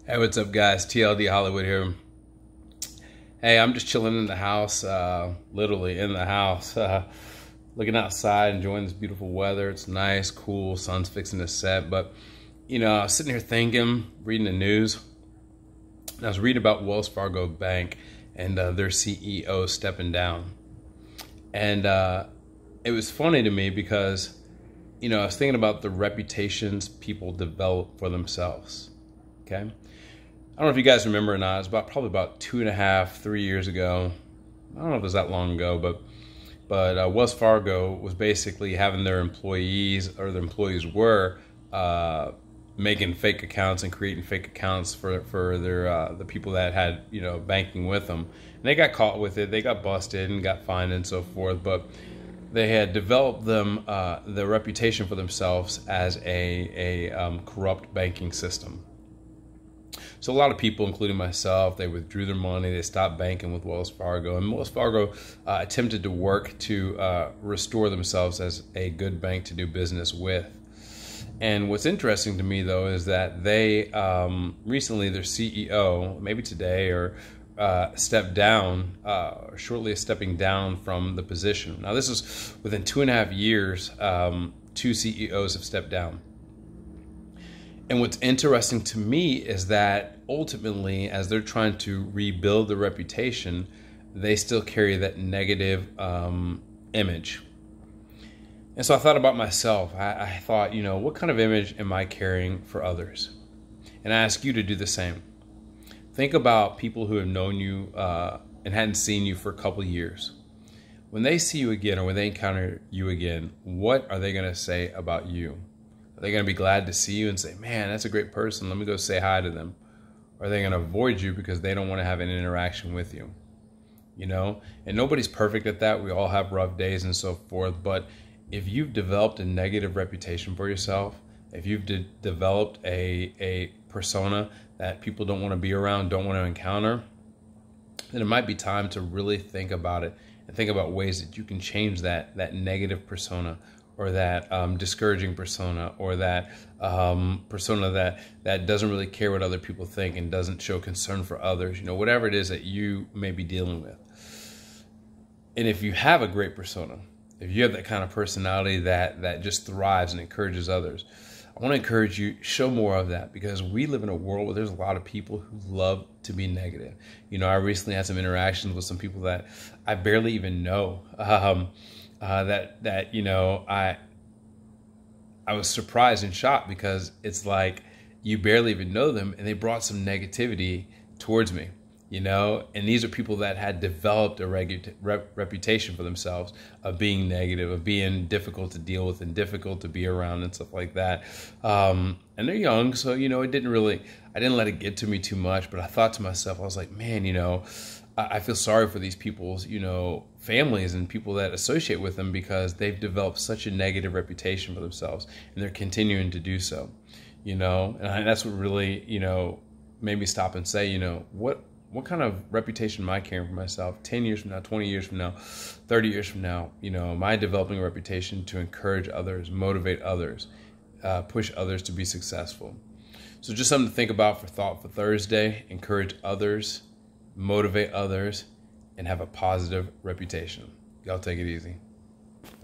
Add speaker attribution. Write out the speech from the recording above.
Speaker 1: Hey, what's up, guys? TLD Hollywood here. Hey, I'm just chilling in the house, literally in the house, looking outside, enjoying this beautiful weather. It's nice, cool, sun's fixing to set. But, I was sitting here thinking, reading the news, and I was reading about Wells Fargo Bank and their CEO stepping down. And it was funny to me because, I was thinking about the reputations people develop for themselves, okay? I don't know if you guys remember or not. It was probably about 2.5, 3 years ago. I don't know if it was that long ago, but Wells Fargo was basically having their employees, or their employees were making fake accounts and creating fake accounts for their the people that had banking with them. And they got caught with it. They got busted and got fined and so forth. But they had developed the reputation for themselves as a corrupt banking system. So a lot of people, including myself, they withdrew their money. They stopped banking with Wells Fargo. And Wells Fargo attempted to work to restore themselves as a good bank to do business with. And what's interesting to me, though, is that they recently, their CEO, maybe today, or stepped down, shortly stepping down from the position. Now, this is within 2.5 years, 2 CEOs have stepped down. And what's interesting to me is that ultimately, as they're trying to rebuild the reputation, they still carry that negative image. And so I thought about myself. I thought, what kind of image am I carrying for others? And I ask you to do the same. Think about people who have known you and hadn't seen you for a couple of years. When they see you again, or when they encounter you again, what are they going to say about you? Are they going to be glad to see you and say, man, that's a great person, let me go say hi to them? Or are they going to avoid you because they don't want to have an interaction with you? And nobody's perfect at that. We all have rough days and so forth. But if you've developed a negative reputation for yourself, if you've developed a persona that people don't want to be around, don't want to encounter, then it might be time to really think about it and think about ways that you can change that negative persona, or that discouraging persona, or that persona that doesn't really care what other people think and doesn't show concern for others, whatever it is that you may be dealing with. And if you have a great persona, if you have that kind of personality that just thrives and encourages others, I want to encourage you, show more of that, because we live in a world where there's a lot of people who love to be negative. I recently had some interactions with some people that I barely even know. I was surprised and shocked, because it's like you barely even know them, and they brought some negativity towards me, and these are people that had developed a reputation for themselves of being negative, of being difficult to deal with and difficult to be around and stuff like that. And they're young, so, I didn't let it get to me too much, but I thought to myself, I was like, man, I feel sorry for these people's, families and people that associate with them, because they've developed such a negative reputation for themselves, and they're continuing to do so, and that's what really, made me stop and say, what kind of reputation am I carrying for myself 10 years from now, 20 years from now, 30 years from now? Am I developing a reputation to encourage others, motivate others, push others to be successful? So just something to think about for Thought for Thursday. Encourage others, motivate others, and have a positive reputation. Y'all take it easy.